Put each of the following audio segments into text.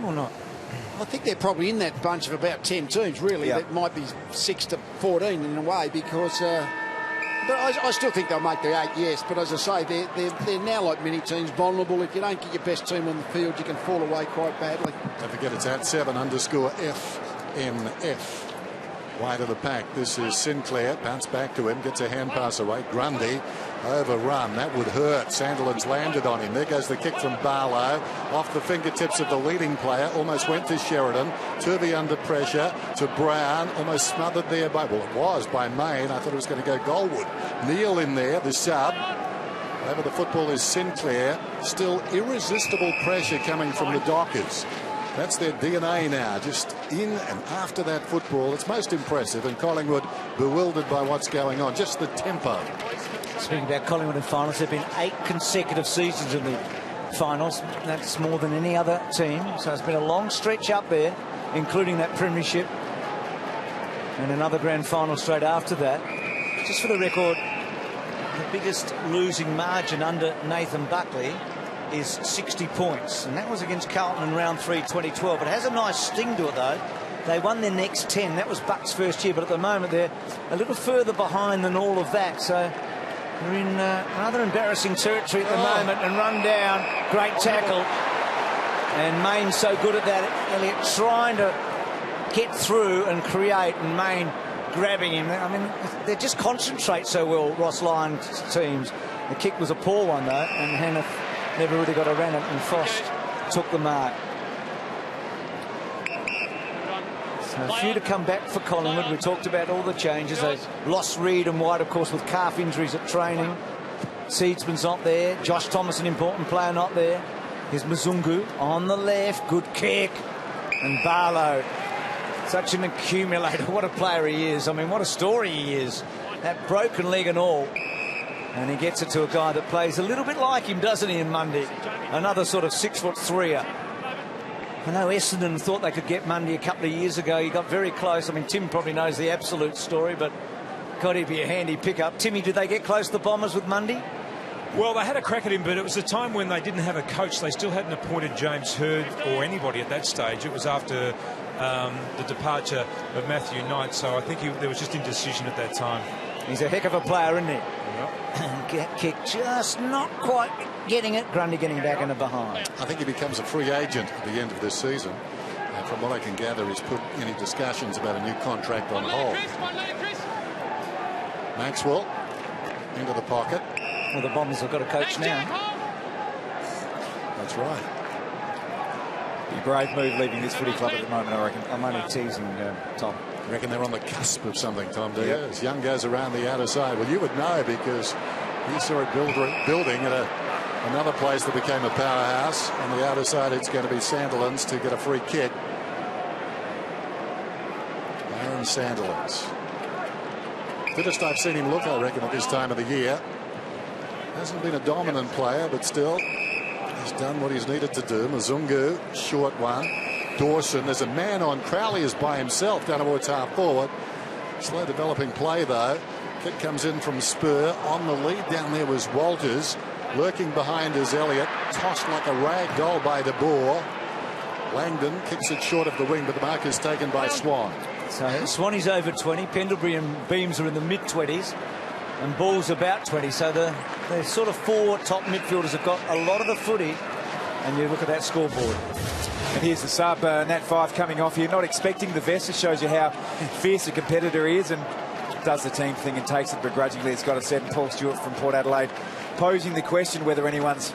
or not? I think they're probably in that bunch of about 10 teams, really. Yeah. That might be 6 to 14 in a way, because... but I still think they'll make the 8, yes. But as I say, they're now, like many teams, vulnerable. If you don't get your best team on the field, you can fall away quite badly. Don't forget, it's at 7_FMF. Wide of the pack. This is Sinclair. Bounce back to him. Gets a hand pass away. Grundy overrun. That would hurt. Sandilands landed on him. There goes the kick from Barlow. Off the fingertips of the leading player. Almost went to Sheridan. Turvey under pressure to Brown. Almost smothered there by, well, it was by Main. I thought it was going to go Goldwood. Neil in there, the sub. Over the football is Sinclair. Still irresistible pressure coming from the Dockers. That's their DNA now, just in and after that football. It's most impressive, and Collingwood bewildered by what's going on, just the tempo. Speaking about Collingwood in finals, there have been 8 consecutive seasons in the finals. That's more than any other team, so it's been a long stretch up there, including that premiership and another grand final straight after that. Just for the record, the biggest losing margin under Nathan Buckley is 60 points, and that was against Carlton in round 3 2012. It has a nice sting to it, though. They won their next 10. That was Buck's first year, but at the moment they're a little further behind than all of that, so they're in rather embarrassing territory at the moment, and run down. Great tackle, and Main's so good at that. Elliott trying to get through and create, and Main grabbing him. I mean, they just concentrate so well, Ross Lyon's teams. The kick was a poor one, though, and Hannah never really got around it, and Frost took the mark. So a few to come back for Collingwood. We talked about all the changes. They lost Reid and White, of course, with calf injuries at training. Seedsman's not there. Josh Thomas, an important player, not there. Here's Mzungu on the left. Good kick. And Barlow, such an accumulator. What a player he is. I mean, what a story he is. That broken leg and all. And he gets it to a guy that plays a little bit like him, doesn't he, in Mundy? Another sort of 6'3". I know Essendon thought they could get Mundy a couple of years ago. He got very close. I mean, Tim probably knows the absolute story, but God, he'd be a handy pickup. Timmy, did they get close to the Bombers with Mundy? Well, they had a crack at him, but it was a time when they didn't have a coach. They still hadn't appointed James Hird or anybody at that stage. It was after the departure of Matthew Knight, so I think there was just indecision at that time. He's a heck of a player, isn't he? Get kicked, just not quite getting it. Grundy getting back in the behind. I think he becomes a free agent at the end of this season. And from what I can gather, he's put any discussions about a new contract on hold. Maxwell into the pocket. Well, the Bombers have got a coach now. That's right. Be a brave move leaving this footy club at the moment, I reckon. I'm only teasing Tom. I reckon they're on the cusp of something, Tom, do you? As Young goes around the outer side. Well, you would know, because he saw it building at another place that became a powerhouse. On the outer side, it's going to be Sandilands to get a free kick. Aaron Sandilands. Fittest I've seen him look, I reckon, at this time of the year. Hasn't been a dominant player, but still, he's done what he's needed to do. Mzungu, short one. Dawson, there's a man on. Crowley is by himself down towards half forward. Slow developing play, though. Kick comes in from Spur. On the lead down there was Walters. Lurking behind is Elliott. Tossed like a rag doll by De Boer. Langdon kicks it short of the wing, but the mark is taken by Swan. So Swanee's over 20. Pendlebury and Beams are in the mid-20s. And Ball's about 20. So the sort of 4 top midfielders have got a lot of the footy. And you look at that scoreboard. And here's the sub, Nat 5 coming off here. Not expecting the vest. It shows you how fierce a competitor he is, and does the team thing and takes it begrudgingly. It's got a 7. Paul Stewart from Port Adelaide posing the question whether anyone's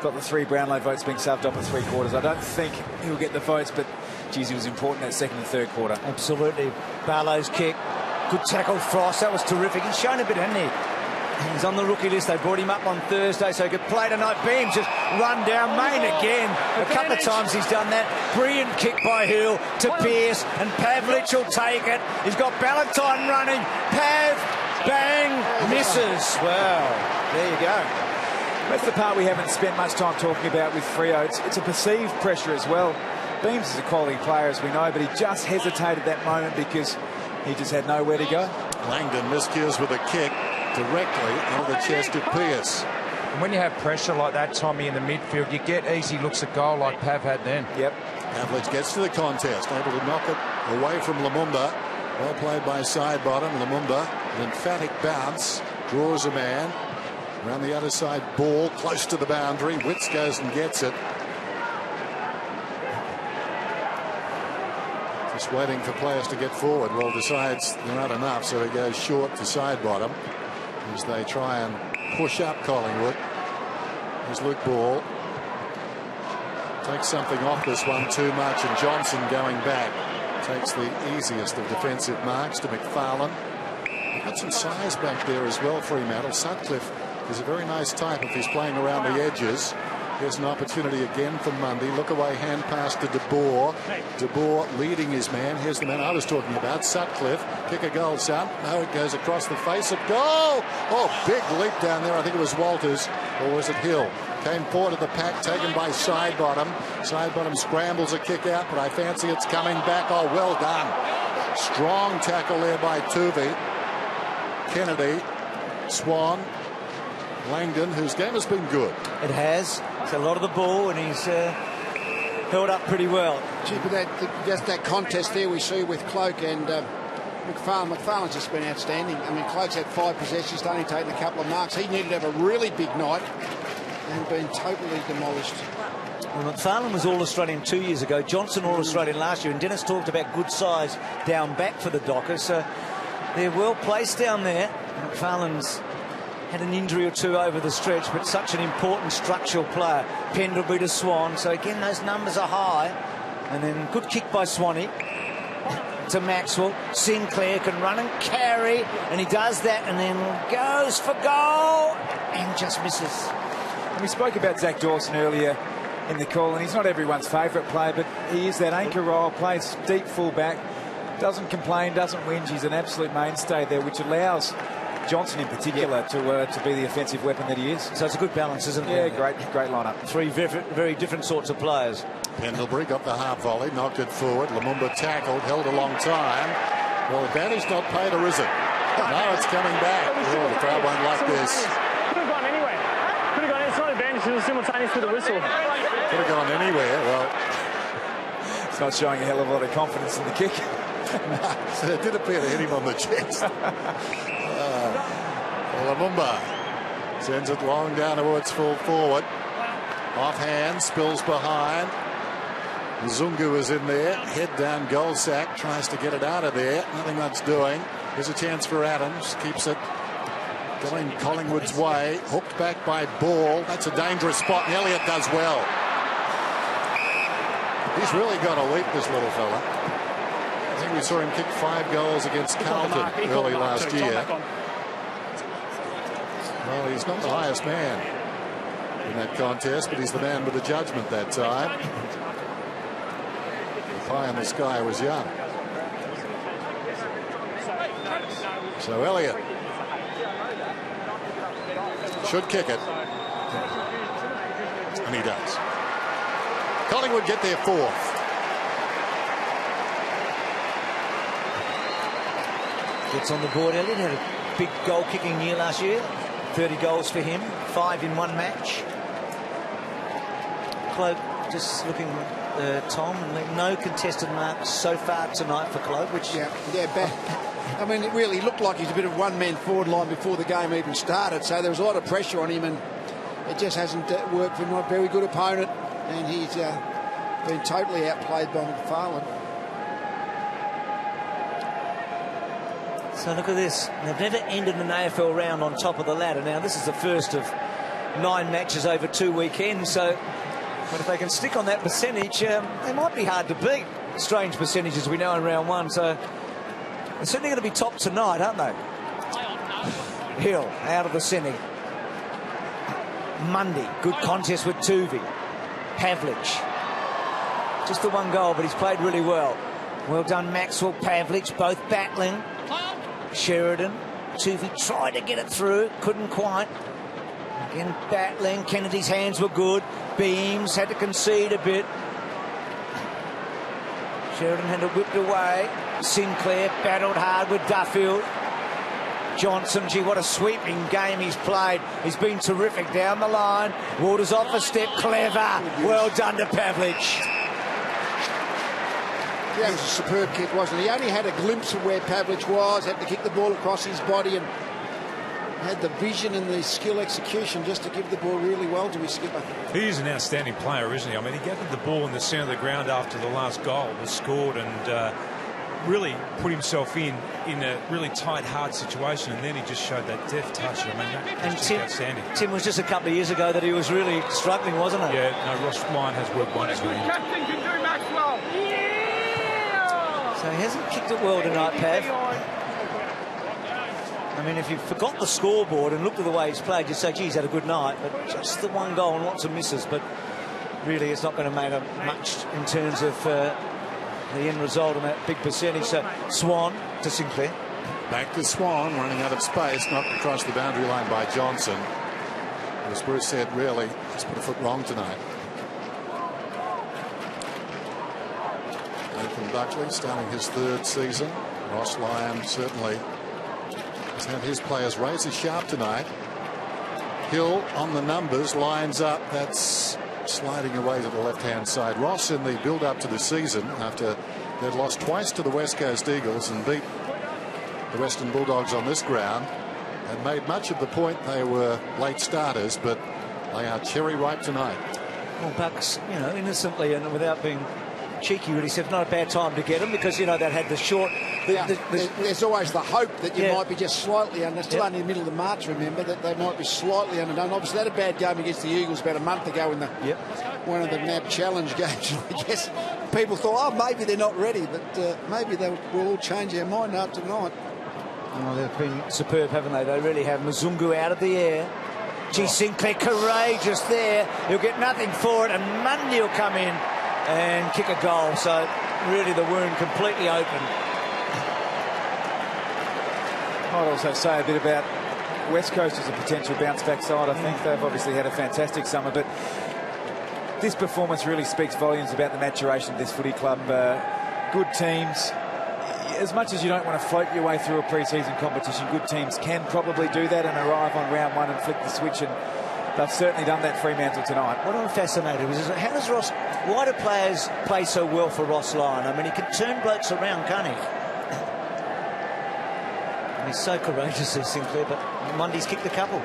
got the 3 Brownlow votes being subbed off at 3/4. I don't think he'll get the votes, but geez, he was important that second and third quarter. Absolutely. Barlow's kick. Good tackle, Frost. That was terrific. He's shown a bit, hasn't he? He's on the rookie list. They brought him up on Thursday so he could play tonight. Beams just run down. Main again. A couple of times he's done that. Brilliant kick by Hill to Pearce, and Pavlich will take it. He's got Ballantyne running. Pav, bang, misses. Well, there you go. That's the part we haven't spent much time talking about with Freo. It's a perceived pressure as well. Beams is a quality player, as we know, but he just hesitated that moment because he just had nowhere to go. Langdon miscues with a kick directly over the chest of Pearce. And when you have pressure like that, Tommy, in the midfield, you get easy looks at goal like Pav had then. Yep. Pavlich gets to the contest, able to knock it away from Lumumba. Well played by Sidebottom. Lumumba, an emphatic bounce, draws a man. Around the other side, ball close to the boundary. Witts goes and gets it. Just waiting for players to get forward. Well, decides they're not enough, so he goes short to Sidebottom as they try and push up Collingwood. Here's Luke Ball. Takes something off this one too much, and Johnson going back takes the easiest of defensive marks to McFarlane. They've got some size back there as well, Fremantle. Sutcliffe is a very nice type if he's playing around the edges. Here's an opportunity again for Mundy. Look away, hand pass to De Boer. De Boer leading his man. Here's the man I was talking about, Sutcliffe. Kick a goal, son. No, it goes across the face of goal. Oh, big leap down there. I think it was Walters, or was it Hill? Came forward to the pack, taken by Sidebottom. Sidebottom scrambles a kick out, but I fancy it's coming back. Oh, well done. Strong tackle there by Tuvey. Kennedy, Swan, Langdon, whose game has been good. It has. It's a lot of the ball, and he's held up pretty well. Gee, but just that contest there we see with Cloak and McFarlane. McFarlane's just been outstanding. I mean, Cloak's had 5 possessions, only taken a couple of marks. He needed to have a really big night and been totally demolished. Well, McFarlane was All-Australian 2 years ago. Johnson All-Australian last year. And Dennis talked about good size down back for the Dockers. So they're well placed down there. McFarlane's had an injury or two over the stretch, but such an important structural player. Pendlebury to Swan. So again, those numbers are high. And then good kick by Swanee to Maxwell. Sinclair can run and carry, and he does that, and then goes for goal and just misses. And we spoke about Zach Dawson earlier in the call, and he's not everyone's favourite player, but he is that anchor role, plays deep full-back, doesn't complain, doesn't whinge. He's an absolute mainstay there, which allows Johnson in particular to be the offensive weapon that he is. So it's a good balance, isn't it? Yeah, great lineup. 3 very different sorts of players. Pendlebury got the half volley, knocked it forward. Lumumba tackled, held a long time. Well, the bounty's not paid, or is it? No, it's coming back. Oh, the crowd won't like this. Could have gone anywhere. Could have gone. It's not advantage. It was simultaneous with the whistle. Could have gone anywhere. Well, it's not showing a hell of a lot of confidence in the kick. so it did appear to hit him on the chest. Lumumba sends it long down towards full forward. Offhand, spills behind. Zungu is in there. Head down, goal sack. Tries to get it out of there. Nothing much doing. There's a chance for Adams. Keeps it going Collingwood's way. Hooked back by Ball. That's a dangerous spot, and Elliott does well. He's really got a leap, this little fella. I think we saw him kick 5 goals against Carlton early last year. Well, he's not the highest man in that contest, but he's the man with the judgment that time. The pie in the sky was young. So Elliott should kick it. And he does. Collingwood get their 4th. Gets on the board. Elliott had a big goal-kicking year last year. 30 goals for him, 5 in 1 match. Cloak just looking at Tom, and no contested marks so far tonight for Cloak, which... Yeah, back. I mean, it really looked like he's a bit of one-man forward line before the game even started, so there was a lot of pressure on him, and it just hasn't worked for him. Not a very good opponent, and he's been totally outplayed by McFarlane. So look at this. They've never ended an AFL round on top of the ladder. Now, this is the first of 9 matches over 2 weekends, so... But if they can stick on that percentage, they might be hard to beat. Strange percentages we know in round 1, so... They're certainly going to be top tonight, aren't they? Hill out of the centre. Mundy, good contest with Tuvey. Pavlich. Just the 1 goal, but he's played really well. Well done, Maxwell, Pavlich, both battling. Sheridan, Tuvey tried to get it through, couldn't quite. Again, battling. Kennedy's hands were good. Beams had to concede a bit. Sheridan had to whip it away. Sinclair battled hard with Duffield. Johnson, gee, what a sweeping game he's played. He's been terrific down the line. Waters off a step, clever. Well done to Pavlich. That was a superb kick, wasn't it? He only had a glimpse of where Pavlich was, had to kick the ball across his body, and had the vision and the skill execution just to give the ball really well to his skipper. He is an outstanding player, isn't he? I mean, he gathered the ball in the centre of the ground after the last goal was scored and really put himself in a really tight, hard situation, and then he just showed that deft touch. I mean, that was just outstanding. Tim, was just a couple of years ago that he was really struggling, wasn't it? Yeah, no, Ross Lyon has worked wonders with him. Captain can do Maxwell. Yeah! So he hasn't kicked it well tonight, Pav. I mean, if you forgot the scoreboard and looked at the way he's played, you'd say, geez, had a good night. But just the one goal and lots of misses. But really, it's not going to matter much in terms of the end result on that big percentage. So Swan to Sinclair. Back to Swan, running out of space, knocked across the boundary line by Johnson. As Bruce said, really, he's put a foot wrong tonight. Nathan Buckley starting his third season. Ross Lyon certainly has had his players razor sharp tonight. Hill on the numbers, lines up. That's sliding away to the left-hand side. Ross in the build-up to the season, after they'd lost twice to the West Coast Eagles and beat the Western Bulldogs on this ground, and made much of the point they were late starters, but they are cherry ripe tonight. Well, Bucks, you know, innocently and without being cheeky, really said not a bad time to get him, because, you know, that had the short... There's always the hope that you might be just slightly under. Still only in the middle of March, remember, that they might be slightly underdone. Obviously, they had a bad game against the Eagles about a month ago in the one of the NAB Challenge games. I guess people thought, oh, maybe they're not ready, but maybe they will all change their mind after tonight. Oh, they've been superb, haven't they? They really have. Mzungu out of the air. Sinclair courageous there. He'll get nothing for it, and Mundy will come in and kick a goal. So really the wound completely open. Might also say a bit about West Coast as a potential bounce-back side. I think they've obviously had a fantastic summer, but this performance really speaks volumes about the maturation of this footy club. Good teams. As much as you don't want to float your way through a pre-season competition, good teams can probably do that and arrive on round one and flick the switch, and they've certainly done that Fremantle tonight. What I'm fascinated with is how does Ross... Why do players play so well for Ross Lyon? I mean, he can turn blokes around, can't he? He's so courageous, Sinclair, but Mundy's kicked a couple. Yeah,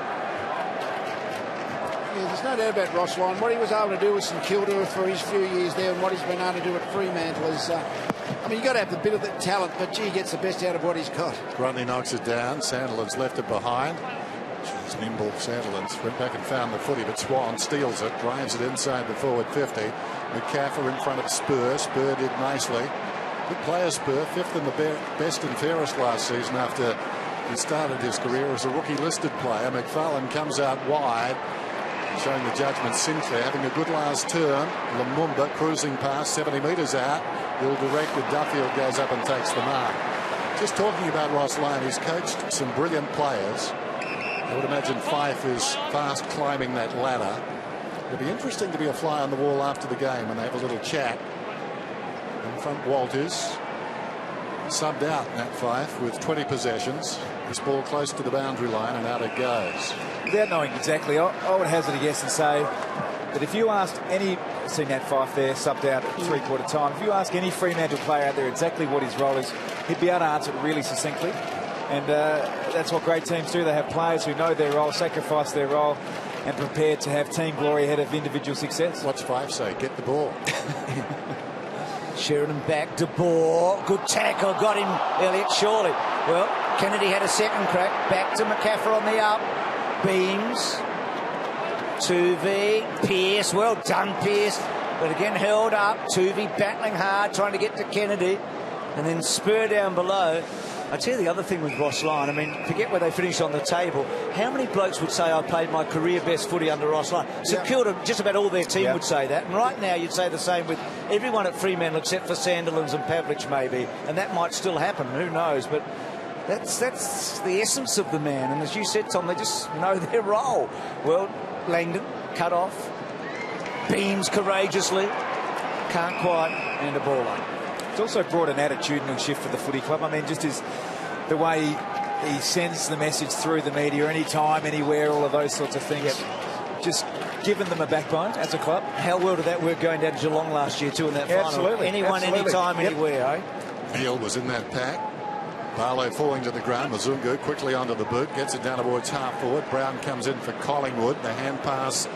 there's no doubt about Ross Lyon. What he was able to do with St Kilda for his few years there, and what he's been able to do at Fremantle is... I mean, you've got to have a bit of the talent, but gee, he gets the best out of what he's got. Grundy knocks it down. Sandilands left it behind. She's nimble. Sandilands went back and found the footy, but Swan steals it, drives it inside the forward 50. McCaffrey in front of Spur. Spur did nicely. Good player, Spur. Fifth in the best and fairest last season after he started his career as a rookie listed player. McFarlane comes out wide, showing the judgment. Sinclair having a good last turn. Lumumba cruising past, 70 metres out. Ill-directed. Duffield goes up and takes the mark. Just talking about Ross Lyon, he's coached some brilliant players. I would imagine Fife is fast climbing that ladder. It'll be interesting to be a fly on the wall after the game and they have a little chat. In front, Walters subbed out Nat Fife with 20 possessions. This ball close to the boundary line and out it goes. Without knowing exactly, I would hazard a guess and say that if you asked any... See Nat Fife there, subbed out at three-quarter time. If you ask any Fremantle player out there exactly what his role is, he'd be able to answer it really succinctly. And that's what great teams do. They have players who know their role, sacrifice their role, and prepared to have team glory ahead of individual success. What's Fife say? Get the ball. Sheridan back to Bohr. Good tackle. Got him, Elliott, surely. Well, Kennedy had a second crack. Back to McCaffrey on the up. Beams. 2V. Pearce. Well done, Pearce. But again, held up. 2V battling hard, trying to get to Kennedy. And then Spur down below. I tell you the other thing with Ross Lyon, I mean, forget where they finished on the table. How many blokes would say I played my career best footy under Ross Lyon? St Kilda, just about all their team would say that. And right now you'd say the same with everyone at Fremantle except for Sandilands and Pavlich maybe. And that might still happen, who knows. But that's the essence of the man. And as you said, Tom, they just know their role. Well, Langdon, cut off. Beams courageously. Can't quite. And a ball up. It's also brought an attitudinal shift for the footy club. I mean, just the way he sends the message through the media, anytime, anywhere, all of those sorts of things. Just given them a backbone as a club. How well did that work going down to Geelong last year too in that final? Absolutely. Anyone, anytime, anywhere, eh? Neil was in that pack. Barlow falling to the ground. Mazungu quickly onto the boot, gets it down towards half forward. Brown comes in for Collingwood. The hand pass,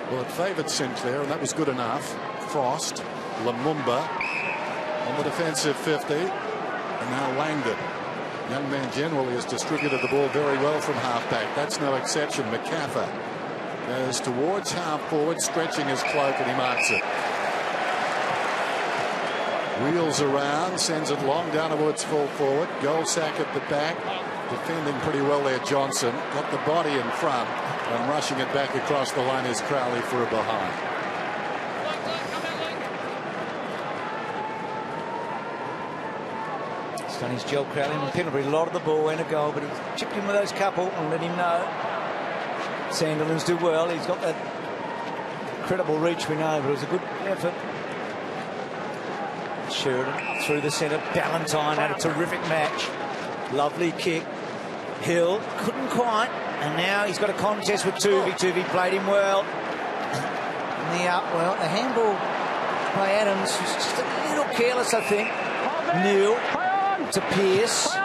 well, it favoured Sinclair, and that was good enough. Frost, Lumumba on the defensive 50, and now Langdon. Young man generally has distributed the ball very well from half-back. That's no exception. McCaffer goes towards half forward, stretching his cloak, and he marks it. Wheels around, sends it long down towards full forward. Goal sack at the back. Defending pretty well there, Johnson. Got the body in front, and rushing it back across the line is Crowley for a behind. He's done his job, Crowley, and Pendlebury. A lot of the ball and a goal, but he's chipped in with those couple and let him know. Sandilands do well. He's got that incredible reach, we know, but it was a good effort. Sheridan through the centre. Ballantyne had a terrific match. Lovely kick. Hill couldn't quite, and now he's got a contest with Tuvey. Tuvey played him well. And the handball by Adams was just a little careless, I think. Neil to Pearce.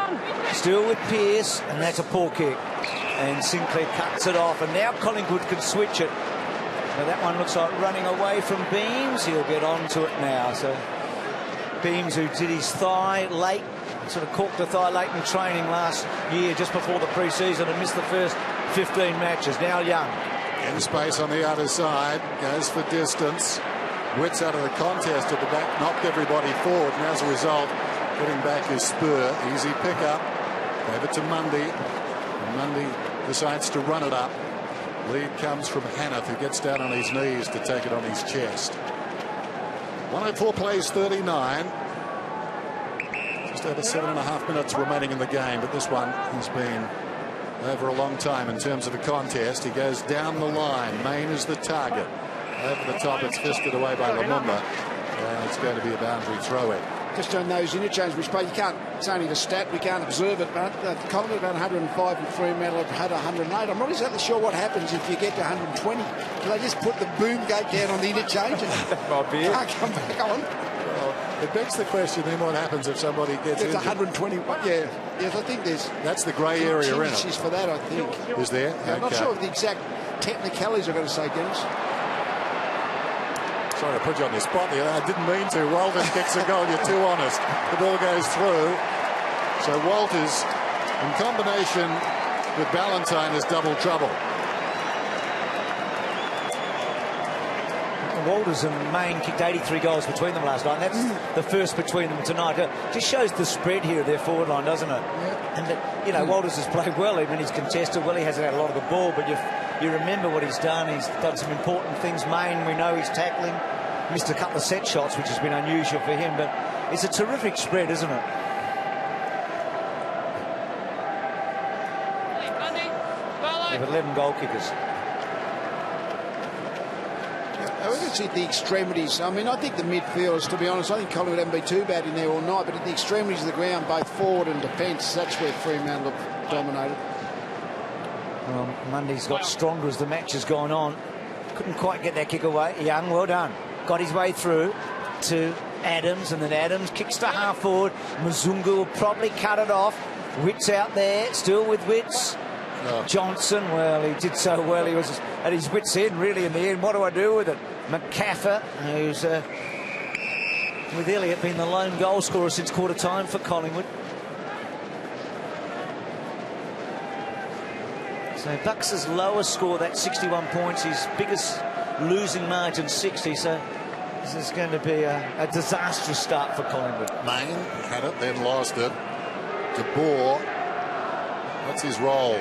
Still with Pearce, and that's a poor kick. And Sinclair cuts it off, and now Collingwood can switch it. Now that one looks like running away from Beams. He'll get onto it now. So Beams, who did his thigh late, sort of corked the thigh late in training last year, just before the pre-season, and missed the first 15 matches. Now Young. In space on the other side, goes for distance. Wits out of the contest at the back, knocked everybody forward, and as a result, getting back his spur. Easy pickup. Gave it to Mundy. And Mundy decides to run it up. Lead comes from Hanneth, who gets down on his knees to take it on his chest. 104 plays 39. Just over 7.5 minutes remaining in the game, but this one has been over a long time in terms of a contest. He goes down the line. Main is the target. Over the top, it's fisted away by Lumumba. And it's going to be a boundary throw-in. Just on those interchanges, which you can't, it's only the stat, we can't observe it, but Collingwood about 105 and Fremantle have had 108. I'm not exactly sure what happens if you get to 120. Do they just put the boom gate down on the interchange and Might be it. can't come back on? Well, it begs the question then what happens if somebody gets It's injured? 120. Yeah, yes, I think there's That's the grey area in it. contingencies for that, I think. Is there? I'm not sure of the exact technicalities, I've got to say, Dennis. Sorry to put you on the spot there. I didn't mean to. Walters kicks a goal. You're too honest. The ball goes through. So Walters, in combination with Ballantyne, is double trouble. Walters and Main kicked 83 goals between them last night. That's the first between them tonight. It just shows the spread here of their forward line, doesn't it? Yeah. And that, you know, Walters has played well, even he's contested well. He hasn't had a lot of the ball, but you remember what he's done. He's done some important things. Main, we know he's tackling. Missed a couple of set shots, which has been unusual for him, but it's a terrific spread, isn't it? They have 11 goal kickers. I would see the extremities. I mean, I think the midfielders, to be honest, I think Collingwood haven't been too bad in there all night, but at the extremities of the ground, both forward and defence, that's where Fremantle have dominated. Well, Mundy's got stronger as the match has gone on. Couldn't quite get that kick away. Young, well done. Got his way through to Adams, and then Adams kicks to half forward. Mazungu will probably cut it off. Wits out there, still with Wits. Johnson, well, he did so well. He was at his wits' end, really, in the end. What do I do with it? McCaffer, who's with Elliott being the lone goal scorer since quarter time for Collingwood. So Bucks' lowest score, that 61 points, his biggest losing margin 60. So this is going to be a disastrous start for Collingwood. Main had it, then lost it. De Boer, what's his role?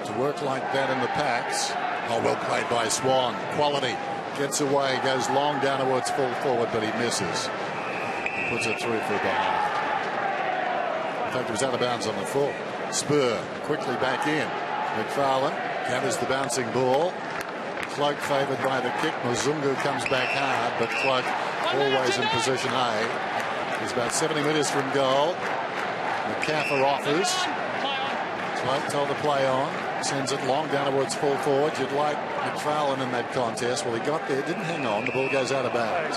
To work like that in the packs. Oh, well played by Swan. Quality. Gets away, goes long down towards full forward, but he misses. He puts it through for a behind. In fact, it was out of bounds on the full. Spur quickly back in. McFarlane gathers the bouncing ball. Cloak favoured by the kick. Muzungu comes back hard, but Cloak always in position A. He's about 70 metres from goal. McCaffer offers. Cloak told to play on. sends it long down towards full forward. You'd like McFarlane in that contest. Well, he got there, didn't hang on. The ball goes out of bounds.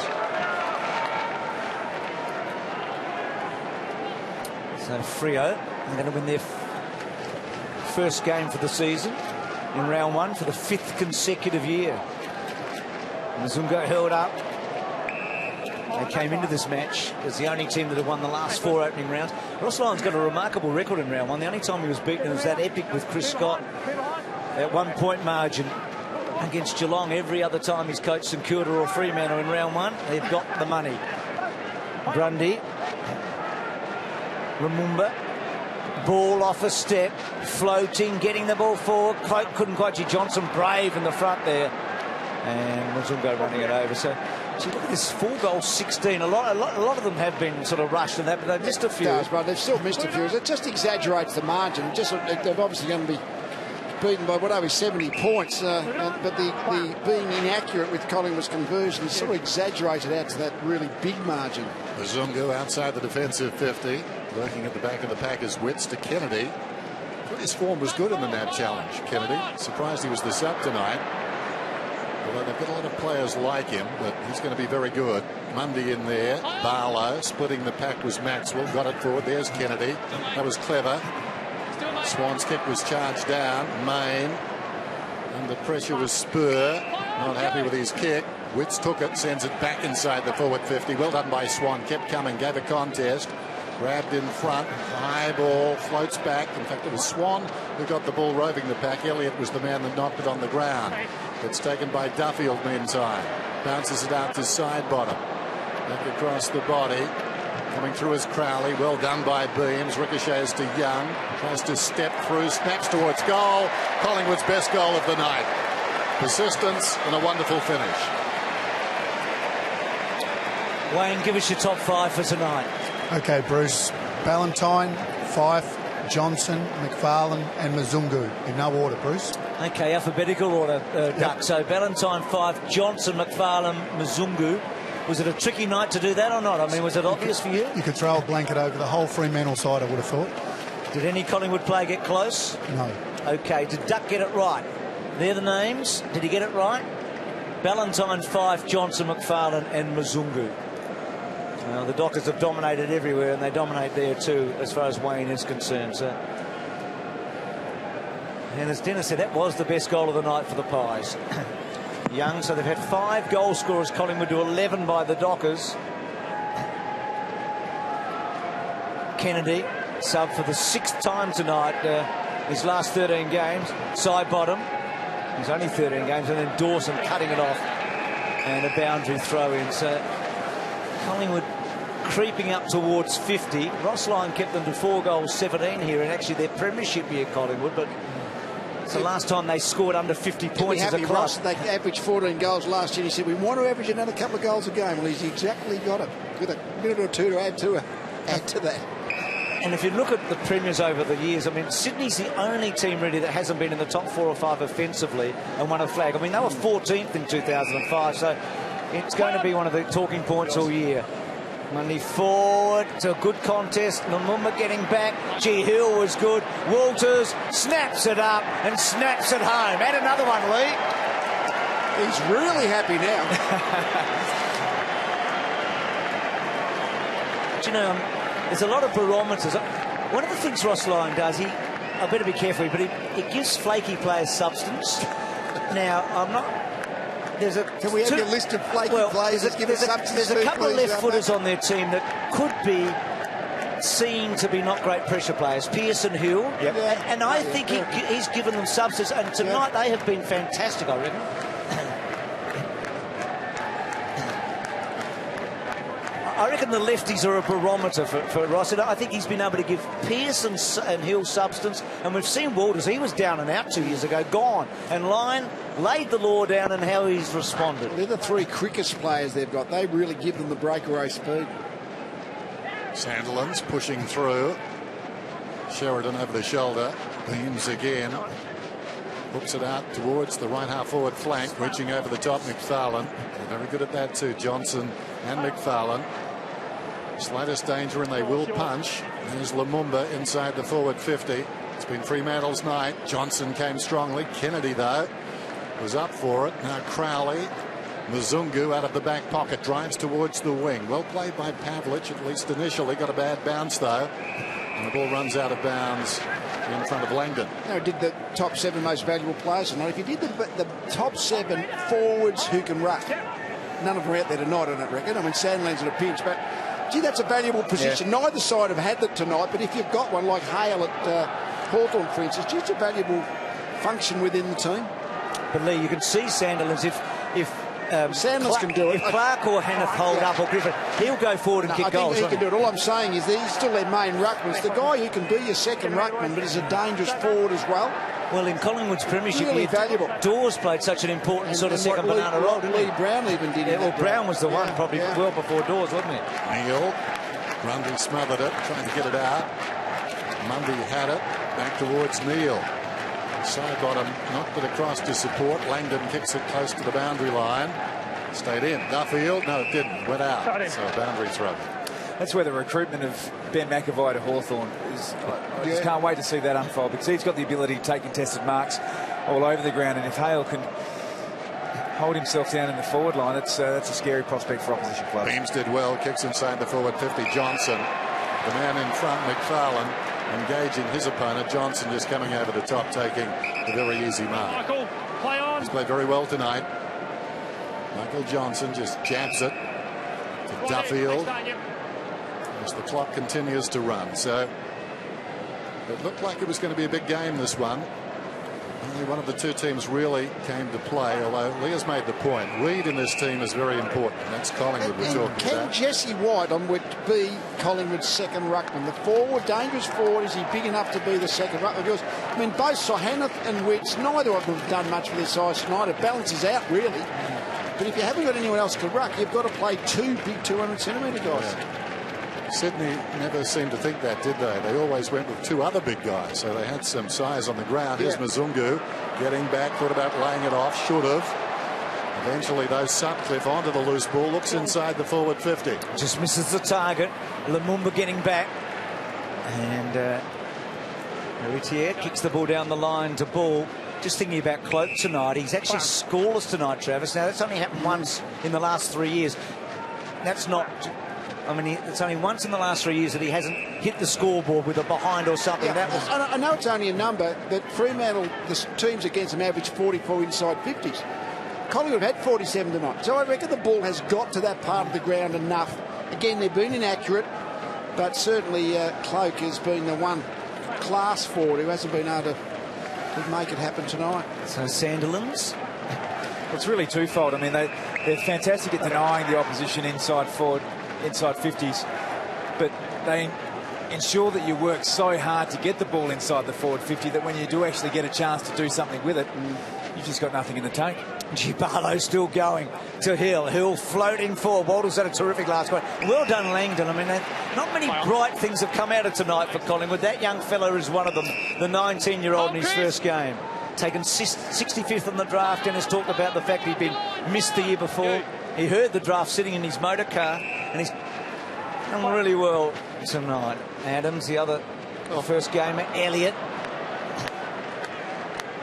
So Freo are going to win their first game for the season in round one for the 5th consecutive year. Mzungu held up. They came into this match as the only team that had won the last 4 opening rounds. Ross Lyon's got a remarkable record in round one. The only time he was beaten was that epic with Chris Scott at 1 point margin against Geelong. Every other time he's coached St Kilda or Fremantle in round one, they've got the money. Grundy, Lumumba, ball off a step, floating, getting the ball forward. Couldn't quite see Johnson brave in the front there, and Mzungu running it over. So look at this, 4 goals, 16. A lot of them have been sort of rushed and that, but they've missed a few. But they've still missed a few. It just exaggerates the margin. They're obviously going to be beaten by whatever 70 points, but the being inaccurate with Collingwood's conversion sort of exaggerated out to that really big margin. Mzungu outside the defensive 50, working at the back of the pack as Wits to Kennedy. But his form was good in the Nat Challenge. Kennedy, surprised he was the sub tonight. Although they've got a lot of players like him, but he's going to be very good. Mundy in there. Barlow splitting the pack was Maxwell. Got it forward. There's Kennedy. That was clever. Swan's kick was charged down. Main under pressure was Spur. Not happy with his kick. Wits took it, sends it back inside the forward 50. Well done by Swan. Kept coming, gave a contest. Grabbed in front. High ball floats back. In fact, it was Swan who got the ball roving the pack. Elliott was the man that knocked it on the ground. It's taken by Duffield meantime. Bounces it out to side bottom. Back across the body. Coming through is Crowley. Well done by Beams. Ricochets to Young. Tries to step through. Snaps towards goal. Collingwood's best goal of the night. Persistence and a wonderful finish. Wayne, give us your top 5 for tonight. Okay, Bruce. Ballantyne, Fife, Johnson, McFarlane and Mzungu. In no order, Bruce. Okay, alphabetical order, Duck. So Ballantyne, Fife, Johnson, McFarlane, Mzungu. Was it a tricky night to do that or not? I mean, was it obvious for you? You could throw a blanket over the whole Fremantle side, I would have thought. Did any Collingwood player get close? No. Okay, did Duck get it right? They're the names. Did he get it right? Ballantyne, Fife, Johnson, McFarlane and Mzungu. Well, the Dockers have dominated everywhere, and they dominate there too, as far as Wayne is concerned. So, and as Dennis said, that was the best goal of the night for the Pies. Young, so they've had 5 goal scorers, Collingwood to 11 by the Dockers. Kennedy, sub for the 6th time tonight, his last 13 games. Side bottom, he's only 13 games, and then Dawson cutting it off, and a boundary throw in. So Collingwood creeping up towards 50. Ross Lyon kept them to 4 goals, 17 here, and actually their premiership year, Collingwood, but it's the last time they scored under 50 points as a club. Ross, they averaged 14 goals last year. He said, we want to average another couple of goals a game. Well, he's exactly got it. With a minute or two to add to that. And if you look at the premiers over the years, I mean, Sydney's the only team really that hasn't been in the top 4 or 5 offensively and won a flag. I mean, they were 14th in 2005, so it's going to be one of the talking points all year. Money forward, it's a good contest. Lumumba getting back. G. Hill was good. Walters snaps it up and snaps it home. Add another one, Lee. He's really happy now. But you know, there's a lot of barometers. One of the things Ross Lyon does, I better be careful, but he gives flaky players substance. Now, I'm not. Can we have your list of flaky players? There's a couple of left-footers on their team that could be seen to be not great pressure players. Pearson, Hill, and I think he's given them substance. And tonight they have been fantastic, I reckon. I reckon the lefties are a barometer for Ross. And I think he's been able to give Pearson and Hill substance. And we've seen Walters, he was down and out 2 years ago, gone. And Lyon laid the law down and how he's responded. They're the 3 quickest players they've got. They really give them the breakaway speed. Sandilands pushing through. Sheridan over the shoulder. Beams again. Hooks it out towards the right half forward flank. Reaching over the top, McFarlane. They're very good at that too, Johnson and McFarlane. Slightest danger and they will punch. There's Lumumba inside the forward 50. It's been Fremantle's night. Johnson came strongly. Kennedy, though, was up for it. Now Crowley. Mzungu out of the back pocket, drives towards the wing. Well played by Pavlich, at least initially. Got a bad bounce, though. And the ball runs out of bounds in front of Langdon. No, did the top 7 most valuable players tonight. If you did the top 7 forwards who can ruck, none of them are out there tonight, I don't reckon. I mean, Sandland's at a pinch, but gee, that's a valuable position. Yeah. Neither side have had that tonight, but if you've got one like Hale at Hawthorn, for instance, just a valuable function within the team. But Lee, you can see Sandilands if Sanders can do it. If Clark or Hanneth hold up, or Griffin, he'll go forward and kick goals. I think he can do it. All I'm saying is that he's still their main ruckman. It's the guy who can be your second ruckman, but is a dangerous forward as well. Well, in Collingwood's premiership, really valuable. Dawes played such an important sort of second banana role, didn't he? Lee Brown even did it. Well, Brown was the one probably well before Dawes, wasn't it? Neil, Grundy smothered it, trying to get it out. Mundy had it, back towards Neil. Side bottom knocked it across to support. Langdon kicks it close to the boundary line. Stayed in. Duffield, no, it didn't. Went out. So boundary throw. That's where the recruitment of Ben McAvoy to Hawthorn is. I just can't wait to see that unfold, because he's got the ability to take contested marks all over the ground, and if Hale can hold himself down in the forward line, that's a scary prospect for opposition clubs. Beams did well. Kicks inside the forward 50. Johnson, the man in front, McFarlane, engaging his opponent. Johnson just coming over the top, taking a very easy mark. Michael, play on. He's played very well tonight. Michael Johnson just jabs it to Duffield as the clock continues to run. So it looked like it was going to be a big game, this one. Only one of the two teams really came to play, although Leah's made the point. Reid in this team is very important. That's Collingwood we're talking can about. Can Jesse White would be Collingwood's second ruckman? The forward, dangerous forward, is he big enough to be the second ruckman? Because, I mean, both Sohanath and Witts, neither of them have done much for their size tonight. It balances out, really. But if you haven't got anyone else to ruck, you've got to play 2 big 200-centimetre guys. Yeah. Sydney never seemed to think that, did they? They always went with 2 other big guys, so they had some size on the ground. Here's Mzungu getting back, thought about laying it off, should have. Eventually, though, Sutcliffe onto the loose ball, looks inside the forward 50. Just misses the target. Lumumba getting back. And Heritier kicks the ball down the line to Ball. Just thinking about Cloak tonight, he's actually scoreless tonight, Travis. Now, that's only happened once in the last 3 years. That's not... I mean, it's only once in the last 3 years that he hasn't hit the scoreboard with a behind or something. Yeah, that was... I know it's only a number, but Fremantle, the teams against them average 44 inside 50s. Collingwood have had 47 tonight. So I reckon the ball has got to that part of the ground enough. Again, they've been inaccurate, but certainly Cloak has been the one class forward who hasn't been able to make it happen tonight. So Sandilands. It's really twofold. I mean, they're fantastic at denying the opposition inside 50s, but they ensure that you work so hard to get the ball inside the forward 50 that when you do actually get a chance to do something with it, you've just got nothing in the tank. Gibalo still going to Hill. Hill floating forward. Walters had a terrific last one. Well done, Langdon. I mean, not many bright things have come out of tonight for Collingwood. That young fella is one of them, the 19-year-old in his first game. Taken 65th in the draft. Dennis talked about the fact he'd been missed the year before. He heard the draft sitting in his motor car, and he's done really well tonight. Adams, the other first gamer, Elliott,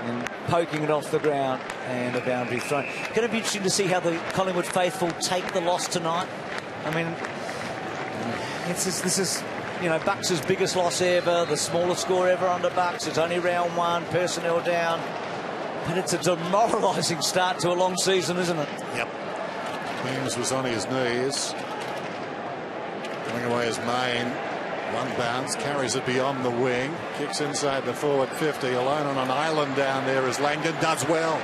and poking it off the ground, and a boundary throw. Going to be interesting to see how the Collingwood faithful take the loss tonight. I mean, this is you know, Bucks' biggest loss ever, the smallest score ever under Bucks. It's only round 1, personnel down, but it's a demoralising start to a long season, isn't it? Yep. Beams was on his knees, coming away as Main. One bounce, carries it beyond the wing, kicks inside the forward 50, alone on an island down there as Langdon does well.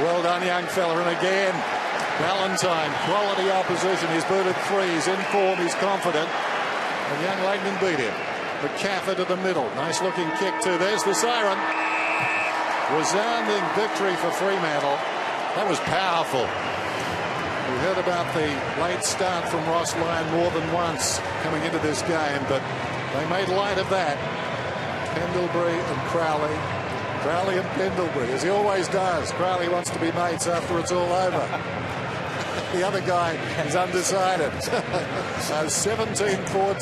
Well done, young fella, and again, Valentine, quality opposition. He's booted 3, he's in form, he's confident, and young Langdon beat him. McCaffrey to the middle, nice looking kick too. There's the siren. Resounding victory for Fremantle. That was powerful. We heard about the late start from Ross Lyon more than once coming into this game, but they made light of that. Pendlebury and Crowley. Crowley and Pendlebury, as he always does. Crowley wants to be mates after it's all over. The other guy is undecided. So 17 forwards.